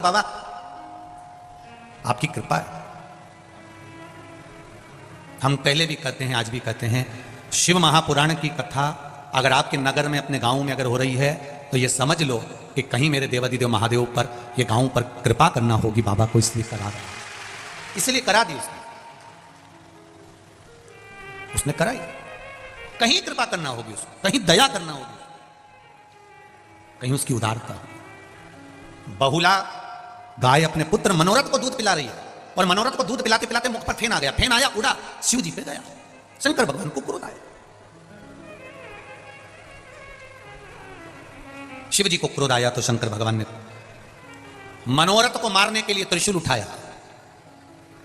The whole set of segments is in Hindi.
बाबा आपकी कृपा है। हम पहले भी कहते हैं, आज भी कहते हैं, शिव महापुराण की कथा अगर आपके नगर में, अपने गांव में अगर हो रही है तो ये समझ लो कि कहीं मेरे देवादिदेव महादेव पर, ये गांव पर कृपा करना होगी बाबा को, इसलिए करा रहा है, इसलिए करा दी उसने कराई। कहीं कृपा करना होगी उसको, कहीं दया करना होगी, कहीं उसकी उदारता। बहुला गाय अपने पुत्र मनोरथ को दूध पिला रही है और मनोरथ को दूध पिलाते पिलाते मुख पर फेन आ गया, फेन आया, उड़ा, शिव जी पे गया, शंकर भगवान को क्रोध आया। शिव जी को क्रोध आया तो शंकर भगवान ने मनोरथ को मारने के लिए त्रिशूल उठाया।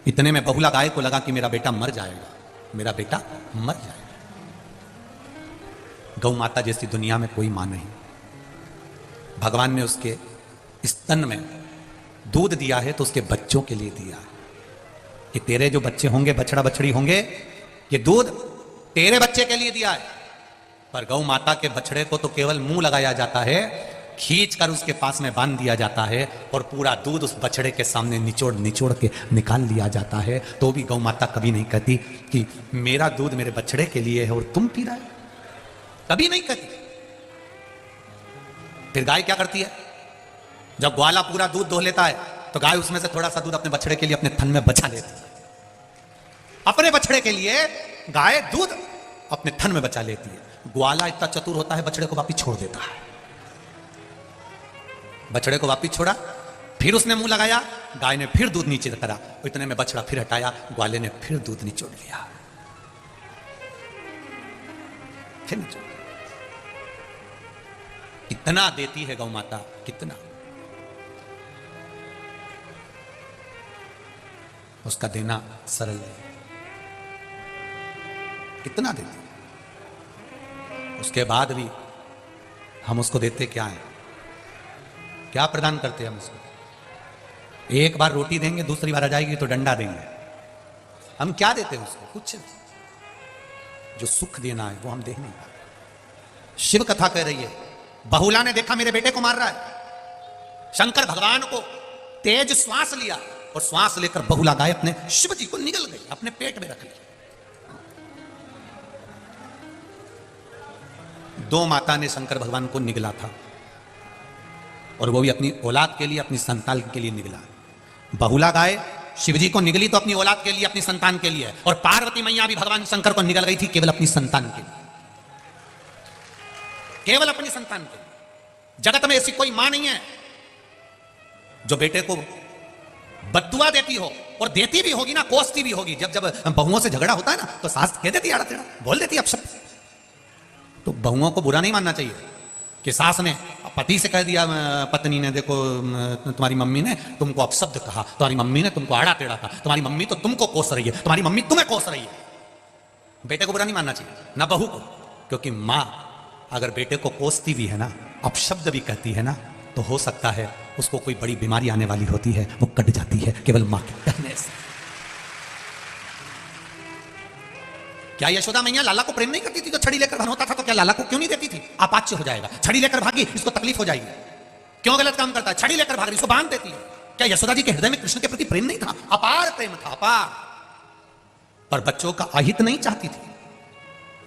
इतने में बहुला गाय को लगा कि मेरा बेटा मर जाएगा, मेरा बेटा मर जाएगा। गौ माता जैसी दुनिया में कोई मां नहीं। भगवान ने उसके स्तन में दूध दिया है तो उसके बच्चों के लिए दिया है कि तेरे जो बच्चे होंगे, बछड़ा बछड़ी होंगे, ये दूध तेरे बच्चे के लिए दिया है। पर गौ माता के बछड़े को तो केवल मुंह लगाया जाता है, खींच कर उसके पास में बांध दिया जाता है और पूरा दूध उस बछड़े के सामने निचोड़ निचोड़ के निकाल लिया जाता है। तो भी गौ माता कभी नहीं कहती कि मेरा दूध मेरे बछड़े के लिए है और तुम पी रहे हो, कभी नहीं कहती। फिर गाय क्या करती है? जब ग्वाला पूरा दूध दोह लेता है तो गाय उसमें से थोड़ा सा दूध अपने बछड़े के लिए अपने थन में बचा लेती है। अपने बछड़े के लिए गाय दूध अपने थन में बचा लेती है। ग्वाला इतना चतुर होता है, बछड़े को वापिस छोड़ देता है। बछड़े को वापिस छोड़ा, फिर उसने मुंह लगाया, गाय ने फिर दूध नीचे करा, इतने में बछड़ा फिर हटाया, ग्वाले ने फिर दूध निचोड़ लिया, फिर निचोड़। कितना देती है गौ माता, कितना उसका देना सरल है, कितना देती है। उसके बाद भी हम उसको देते क्या है, क्या प्रदान करते हैं हम उसको? एक बार रोटी देंगे, दूसरी बार आ जाएगी तो डंडा देंगे। हम क्या देते हैं उसको? कुछ नहीं। जो सुख देना है वो हम दे नहीं पाते। शिव कथा कह रही है, बहुला ने देखा मेरे बेटे को मार रहा है, शंकर भगवान को तेज श्वास लिया और श्वास लेकर बहुला गाय अपने शिव जी को निगल गई, अपने पेट में रख लिया। दो माता ने शंकर भगवान को निगला था और वो भी अपनी औलाद के लिए, अपनी संतान के लिए निगला। बहुला गाय शिव जी को निगली तो अपनी औलाद के लिए, अपनी संतान के लिए, और पार्वती मैया भी भगवान शंकर को निगल गई थी केवल अपनी संतान के लिए, केवल अपनी संतान के लिए। जगत में ऐसी कोई मां नहीं है जो बेटे को बद्दुआ देती हो, और देती भी होगी ना, कोसती भी होगी। जब जब बहुओं से झगड़ा होता है ना तो सास कह देती है, आड़ा टेढ़ा बोल देती है अपशब्द। तो बहुओं को बुरा नहीं मानना चाहिए कि सास ने पति से कह दिया, पत्नी ने, देखो तुम्हारी मम्मी ने तुमको अपशब्द कहा, तुम्हारी मम्मी ने तुमको आड़ा टेढ़ा कहा, तुम्हारी मम्मी तो तुमको कोस रही है, तुम्हारी मम्मी तुम्हें कोस रही है। बेटे को बुरा नहीं मानना चाहिए, ना बहू को, क्योंकि मां अगर बेटे को कोसती भी है ना, अपशब्द भी कहती है ना, तो हो सकता है उसको कोई बड़ी बीमारी आने वाली होती है, वो कट जाती है केवल मां के कहने से। क्या यशोदा मैया लाला को प्रेम नहीं करती थी? तो छड़ी लेकर बन होता था तो क्या लाला को क्यों नहीं देती थी? अपाच्य हो जाएगा, छड़ी लेकर भागी, इसको तकलीफ हो जाएगी, क्यों गलत काम करता है, छड़ी लेकर भाग रही, इसको बांध देती है। क्या यशोदा जी के हृदय में कृष्ण के प्रति प्रेम नहीं था? अपार प्रेम था, अपार। पर बच्चों का अहित नहीं चाहती थी।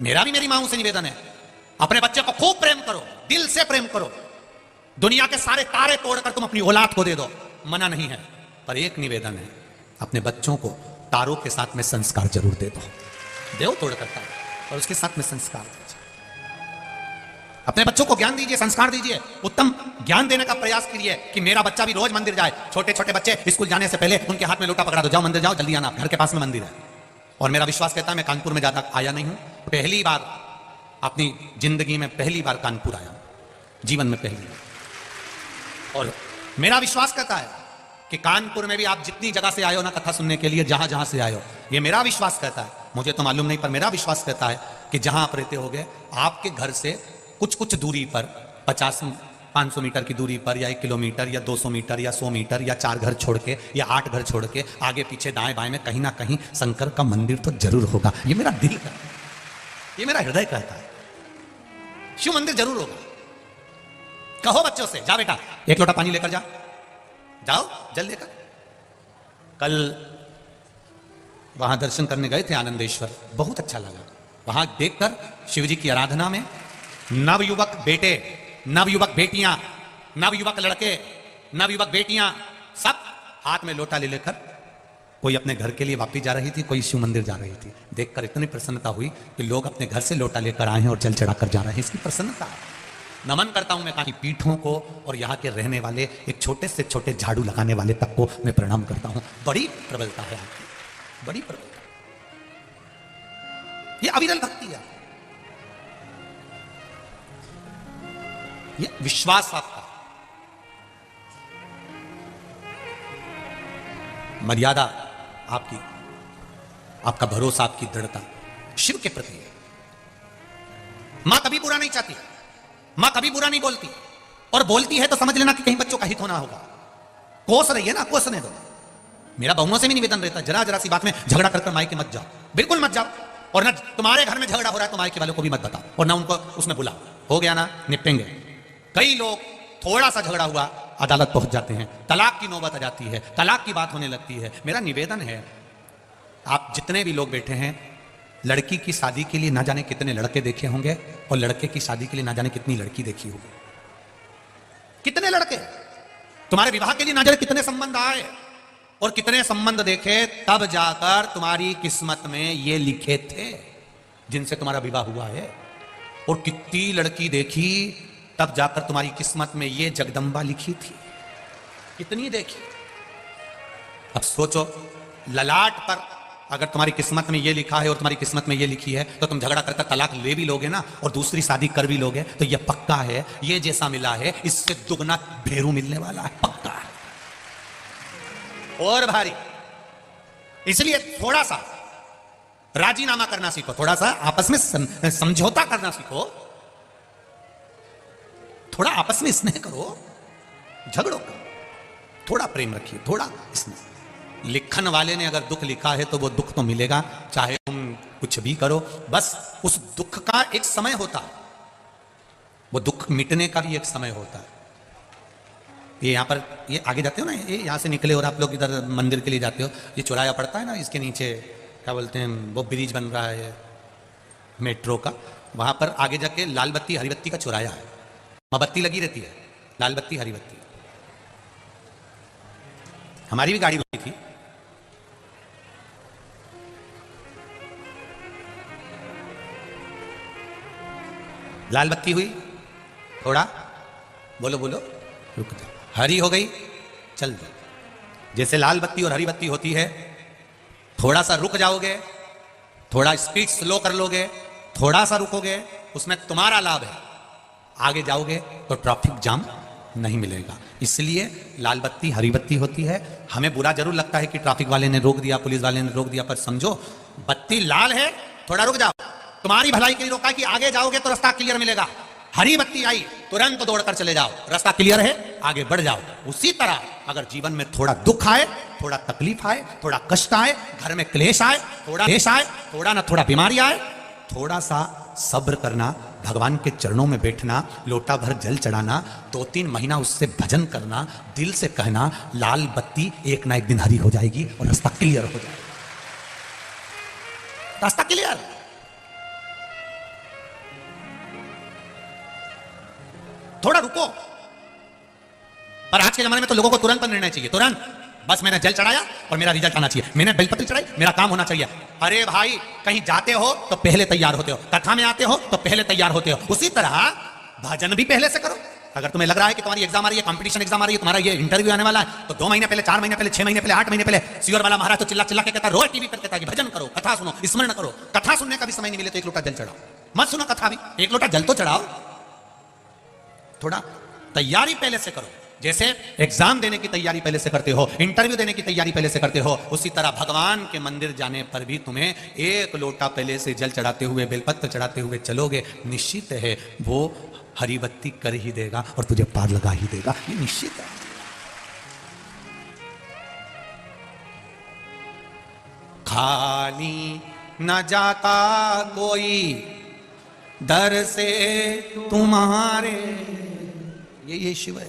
मेरा भी मेरी मां से निवेदन है, अपने बच्चे को खूब प्रेम करो, दिल से प्रेम करो। दुनिया के सारे तारे तोड़कर तुम अपनी औलाद को दे दो, मना नहीं है, पर एक निवेदन है, अपने बच्चों को तारों के साथ में संस्कार जरूर दे दो। देव तोड़कर तारे, और उसके साथ में संस्कार दीजिए। अपने बच्चों को ज्ञान दीजिए, संस्कार दीजिए, उत्तम ज्ञान देने का प्रयास कीजिए कि मेरा बच्चा भी रोज मंदिर जाए। छोटे छोटे बच्चे स्कूल जाने से पहले उनके हाथ में लोटा पकड़ा दो, जाओ मंदिर जाओ, जल्दी आना, घर के पास में मंदिर है। और मेरा विश्वास कहता है, मैं कानपुर में ज्यादा आया नहीं हूं, पहली बार अपनी जिंदगी में पहली बार कानपुर आया, जीवन में पहली बार। और मेरा विश्वास कहता है कि कानपुर में भी आप जितनी जगह से आए हो ना कथा सुनने के लिए, जहां जहां से आए हो, ये मेरा विश्वास कहता है, मुझे तो मालूम नहीं पर मेरा विश्वास कहता है कि जहां आप रहते होगे, आपके घर से कुछ कुछ दूरी पर, 50-500 मीटर की दूरी पर, या 1 किलोमीटर या 200 मीटर या 100 मीटर या 4 घर छोड़ के या 8 घर छोड़ के, आगे पीछे दाएं बाएं में कहीं ना कहीं शंकर का मंदिर तो जरूर होगा। ये मेरा दिल कहता है, ये मेरा हृदय कहता है, शिव मंदिर जरूर होगा। कहो बच्चों से, जा बेटा एक लोटा पानी लेकर जा, जाओ जल लेकर। कल वहां दर्शन करने गए थे आनंदेश्वर, बहुत अच्छा लगा। वहां देखकर शिव जी की आराधना में नवयुवक बेटे, नवयुवक बेटियां, नवयुवक लड़के, नवयुवक बेटियां सब हाथ में लोटा ले लेकर कोई अपने घर के लिए वापस जा रही थी, कोई शिव मंदिर जा रही थी। देखकर इतनी प्रसन्नता हुई कि लोग अपने घर से लोटा लेकर आए हैं और जल चढ़ाकर जा रहे हैं। इसकी प्रसन्नता नमन करता हूं मैं कहा पीठों को और यहाँ के रहने वाले एक छोटे से छोटे झाड़ू लगाने वाले तक को मैं प्रणाम करता हूं। बड़ी प्रबलता है आपकी, बड़ी प्रबलता, ये अविरल भक्ति है, ये विश्वास आपका, मर्यादा आपकी, आपका भरोसा, आपकी दृढ़ता शिव के प्रति है। मां कभी बुरा नहीं चाहती, मां कभी बुरा नहीं बोलती, और बोलती है तो समझ लेना कि कहीं बच्चों का हित होना होगा। कोस रही है ना, कोसने दो। मेरा बहुओं से भी निवेदन रहता है, जरा जरा सी बात में झगड़ा कर मायके मत जाओ, बिल्कुल मत जाओ। और ना तुम्हारे घर में झगड़ा हो रहा है तो मायके वालों को भी मत बताओ, और ना उनको उसमें बुलाओ। हो गया ना, निपटेंगे। कई लोग थोड़ा सा झगड़ा हुआ अदालत पहुंच जाते हैं, तलाक की नौबत आ जाती है, तलाक की बात होने लगती है। मेरा निवेदन है, आप जितने भी लोग बैठे हैं, लड़की की शादी के लिए ना जाने कितने लड़के देखे होंगे, और लड़के की शादी के लिए ना जाने कितनी लड़की देखी होगी। कितने लड़के तुम्हारे विवाह के लिए ना जाने कितने संबंध आए, और कितने संबंध देखे तब जाकर तुम्हारी किस्मत में ये लिखे थे जिनसे तुम्हारा विवाह हुआ है। और कितनी लड़की देखी तब जाकर तुम्हारी किस्मत में ये जगदम्बा लिखी थी, कितनी देखी। अब सोचो, ललाट पर अगर तुम्हारी किस्मत में ये लिखा है और तुम्हारी किस्मत में ये लिखी है, तो तुम झगड़ा करकर तलाक ले भी लोगे ना, और दूसरी शादी कर भी लोगे, तो ये पक्का है, ये जैसा मिला है इससे दुगना भेरू मिलने वाला है, पक्का है, और भारी। इसलिए थोड़ा सा राजीनामा करना सीखो, थोड़ा सा आपस में समझौता करना सीखो, थोड़ा आपस में स्नेह करो, झगड़ो करो, थोड़ा प्रेम रखिए, थोड़ा स्नेह। लिखन वाले ने अगर दुख लिखा है तो वो दुख तो मिलेगा, चाहे तुम कुछ भी करो। बस उस दुख का एक समय होता है, वो दुख मिटने का भी एक समय होता है। ये यहां पर, ये आगे जाते हो ना, ये यहां से निकले और आप लोग इधर मंदिर के लिए जाते हो, ये चौराया पड़ता है ना, इसके नीचे क्या बोलते हैं, वो ब्रिज बन रहा है मेट्रो का, वहां पर आगे जाके लाल बत्ती हरी बत्ती का चौराया है, वहां बत्ती लगी रहती है, लाल बत्ती हरी बत्ती। हमारी भी गाड़ी रुकी थी, लाल बत्ती हुई, थोड़ा बोलो बोलो, रुक जाओ, हरी हो गई, चल जाओ। जैसे लाल बत्ती और हरी बत्ती होती है, थोड़ा सा रुक जाओगे, थोड़ा स्पीड स्लो कर लोगे, थोड़ा सा रुकोगे, उसमें तुम्हारा लाभ है। आगे जाओगे तो ट्रैफिक जाम नहीं मिलेगा। इसलिए लाल बत्ती हरी बत्ती होती है। हमें बुरा जरूर लगता है कि ट्रैफिक वाले ने रोक दिया, पुलिस वाले ने रोक दिया, पर समझो बत्ती लाल है, थोड़ा रुक जाओ, तुम्हारी भलाई के लिए रोका कि आगे जाओगे तो रास्ता क्लियर मिलेगा। हरी बत्ती आई, तुरंत दौड़कर चले जाओ, रास्ता क्लियर है, आगे बढ़ जाओ। उसी तरह अगर जीवन में थोड़ा दुख आए, थोड़ा तकलीफ आए, थोड़ा कष्ट आए, घर में क्लेश आए, थोड़ा क्लेश आए, थोड़ा ना थोड़ा बीमारी आए, थोड़ा सा सब्र करना, भगवान के चरणों में बैठना, लोटा भर जल चढ़ाना, 2-3 महीना उससे भजन करना, दिल से कहना लाल बत्ती एक ना एक दिन हरी हो जाएगी और रास्ता क्लियर हो जाएगा, रास्ता क्लियर। थोड़ा रुको। पर आज के जमाने में तो लोगों को तुरंत निर्णय चाहिए, तुरंत। बस मैंने जल चढ़ाया और मेरा रिजल्ट आना चाहिए, मैंने बेलपत्र चढ़ाई, मेरा काम होना चाहिए। अरे भाई, कहीं जाते हो तो पहले तैयार होते हो, कथा में आते हो तो पहले तैयार होते हो। उसी तरह भजन भी पहले से करो। अगर तुम्हें लग रहा है कि तुम्हारी एग्जाम आ रही है, कंपटीशन एग्जाम आ रही है, तुम्हारा ये इंटरव्यू आने वाला है, तो 2 महीने पहले, 4 महीने पहले, 6 महीने पहले, 8 महीने पहले सियोर वाला महाराज तो चिल्ला चिल्ला के कहता है, रोज टीवी पर कहता है कि भजन करो, कथा सुनो, स्मरण करो। कथा सुनने का भी समय नहीं मिले तो 1 लोटा जल चढ़ाओ। मत सुनो कथा भी, 1 लोटा जल तो चढ़ाओ। थोड़ा तैयारी पहले से करो। जैसे एग्जाम देने की तैयारी पहले से करते हो, इंटरव्यू देने की तैयारी पहले से करते हो, उसी तरह भगवान के मंदिर जाने पर भी तुम्हें 1 लोटा पहले से जल चढ़ाते हुए, बेलपत्र चढ़ाते हुए चलोगे, निश्चित है वो हरी बत्ती कर ही देगा और तुझे पार लगा ही देगा, ये निश्चित है। खाली न जाता कोई दर से तुम्हारे, ये शिव है।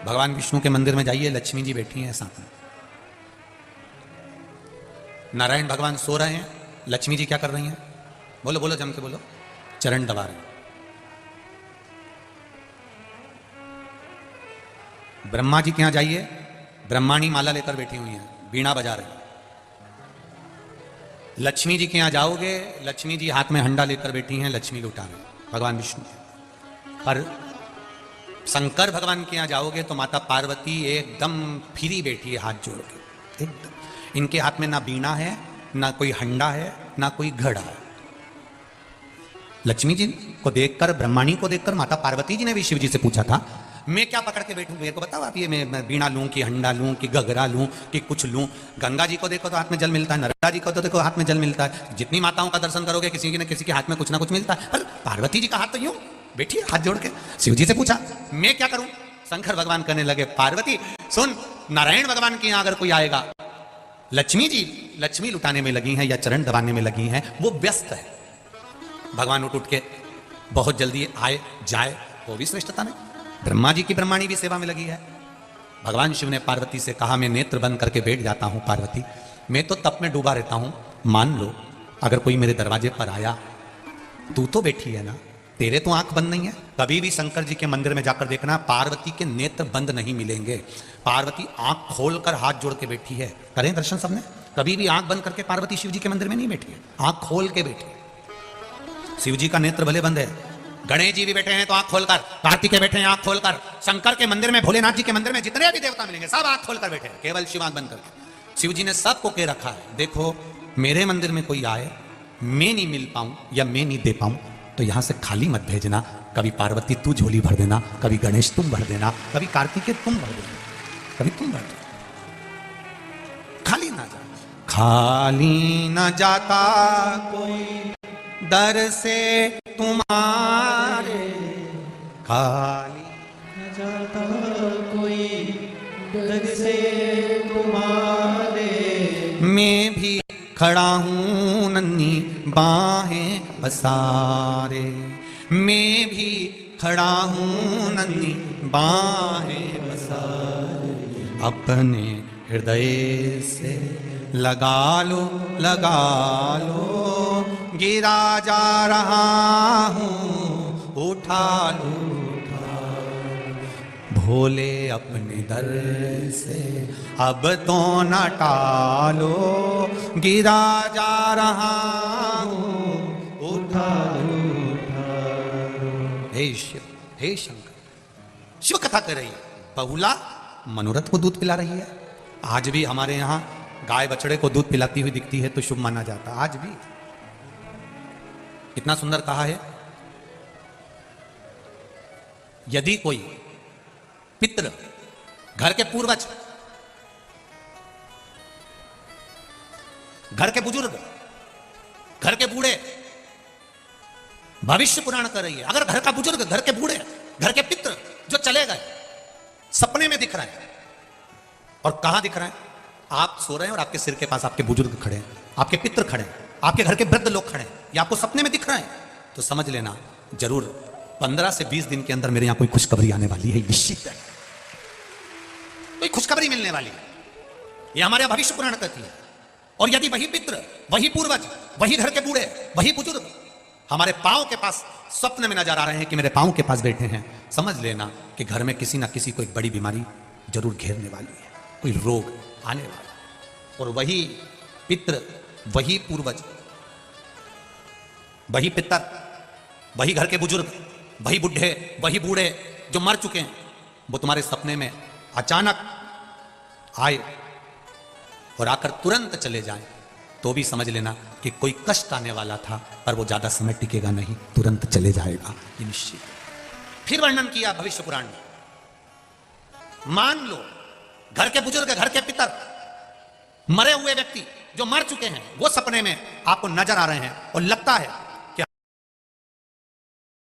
भगवान विष्णु के मंदिर में जाइए, लक्ष्मी जी बैठी हैं साथ में। नारायण भगवान सो रहे हैं, लक्ष्मी जी क्या कर रही हैं? बोलो बोलो, जम के बोलो। चरण दबा रहे हैं। ब्रह्मा जी के यहां जाइए, ब्रह्माणी माला लेकर बैठी हुई हैं, बीणा बजा रहे हैं। लक्ष्मी जी के यहां जाओगे, लक्ष्मी जी हाथ में हंडा लेकर बैठी हैं, लक्ष्मी लुटा रहे हैं भगवान विष्णु। पर शंकर भगवान के यहां जाओगे तो माता पार्वती एकदम फ्री बैठी है, हाथ जोड़ के एकदम। इनके हाथ में ना बीणा है, ना कोई हंडा है, ना कोई घड़ा है। लक्ष्मी जी को देखकर, ब्रह्माणी को देखकर माता पार्वती जी ने भी शिव जी से पूछा था, मैं क्या पकड़ के बैठूं, मेरे को बताओ आप, ये मैं बीणा लूं कि हंडा लूं कि घघरा लूं कि कुछ लूं? गंगा जी को देखो तो हाथ में जल मिलता है, नर्मदा जी को तो देखो हाथ में जल मिलता है। जितनी माताओं का दर्शन करोगे किसी न किसी के हाथ में कुछ ना कुछ मिलता है, पर पार्वती जी का हाथ तो यूं बैठी है, हाथ जोड़ के। शिव जी से पूछा, मैं क्या करूं? शंकर भगवान कहने लगे, पार्वती सुन, नारायण भगवान के यहां अगर कोई आएगा, लक्ष्मी जी लक्ष्मी लुटाने में लगी हैं या चरण दबाने में लगी हैं, वो व्यस्त है। भगवान उठ के बहुत जल्दी आए जाए, वो भी श्रेष्ठता नहीं। ब्रह्मा जी की ब्रह्माणी भी सेवा में लगी है। भगवान शिव ने पार्वती से कहा, मैं नेत्र बंद करके बैठ जाता हूं पार्वती, मैं तो तप में डूबा रहता हूं, मान लो अगर कोई मेरे दरवाजे पर आया, तू तो बैठी है ना, तेरे तो आंख बंद नहीं है। कभी भी शंकर जी के मंदिर में जाकर देखना, पार्वती के नेत्र बंद नहीं मिलेंगे। पार्वती आंख खोलकर हाथ जोड़ के बैठी है। करें दर्शन सबने, कभी भी आंख बंद करके पार्वती शिव जी के मंदिर में नहीं बैठी है, आंख खोल के बैठी है। शिव जी का नेत्र भले बंद है, गणेश जी भी बैठे हैं तो आंख खोलकर, कार्तिकेय बैठे हैं आंख खोलकर, शंकर के मंदिर में, भोलेनाथ जी के मंदिर में जितने भी देवता मिलेंगे सब आंख खोलकर बैठे हैं, केवल शिव आंख बंद करके। शिव जी ने सबको कह रखा है, देखो मेरे मंदिर में कोई आए, मैं नहीं मिल पाऊं या मैं नहीं दे पाऊं तो यहां से खाली मत भेजना। कभी पार्वती तू झोली भर देना, कभी गणेश तुम भर देना, कभी कार्तिकेय तुम भर देना, कभी तुम भर देना, खाली ना जा, खाली ना जाता कोई दर से तुम्हारे, खाली न जाता कोई दर से तुम्हारे। मैं भी खड़ा हूं नन्ही बाहें पसारे, मैं भी खड़ा हूं नन्ही बाहें पसारे। अपने हृदय से लगा लो, लगा लो, गिरा जा रहा हूं, उठा लो, उठा लो। भोले अपने दर से अब तो न टालो, गिरा जा रहा हूं, उठा लो, उठा लो। हे शिव, हे शंकर। शिव कथा कर रही है, बहुला मनोरथ को दूध पिला रही है। आज भी हमारे यहां गाय बछड़े को दूध पिलाती हुई दिखती है तो शुभ माना जाता है, आज भी। कितना सुंदर कहा है, यदि कोई पितृ, घर के पूर्वज, घर के बुजुर्ग, घर के बूढ़े, भविष्य पुराण कर रही है, अगर घर का बुजुर्ग, घर के बूढ़े, घर के पितृ जो चले गए, सपने में दिख रहे हैं, और कहां दिख रहे हैं? आप सो रहे हैं और आपके सिर के पास आपके बुजुर्ग खड़े हैं, आपके पितृ खड़े हैं, आपके घर के वृद्ध लोग खड़े हैं, या आपको सपने में दिख रहे हैं, तो समझ लेना जरूर 15 से 20 दिन के अंदर मेरे यहां कोई खुशखबरी आने वाली है, निश्चित है कोई खुशखबरी मिलने वाली है। यह हमारे भविष्य पुराण कहती है। और यदि वही पितृ, वही पूर्वज, वही घर के बूढ़े, वही बुजुर्ग हमारे पांव के पास स्वप्न में नजर आ रहे हैं कि मेरे पांव के पास बैठे हैं, समझ लेना कि घर में किसी ना किसी को एक बड़ी बीमारी जरूर घेरने वाली है, कोई रोग आने वाला। और वही पितृ, वही पूर्वज, वही पितर, वही घर के बुजुर्ग, वही बुढ़े, वही बूढ़े जो मर चुके हैं, वो तुम्हारे सपने में अचानक आए और आकर तुरंत चले जाएं, तो भी समझ लेना कि कोई कष्ट आने वाला था, पर वो ज्यादा समय टिकेगा नहीं, तुरंत चले जाएगा, ये निश्चित। फिर वर्णन किया भविष्य पुराण में, मान लो घर के बुजुर्ग, घर के पितर, मरे हुए व्यक्ति जो मर चुके हैं, वो सपने में आपको नजर आ रहे हैं और लगता है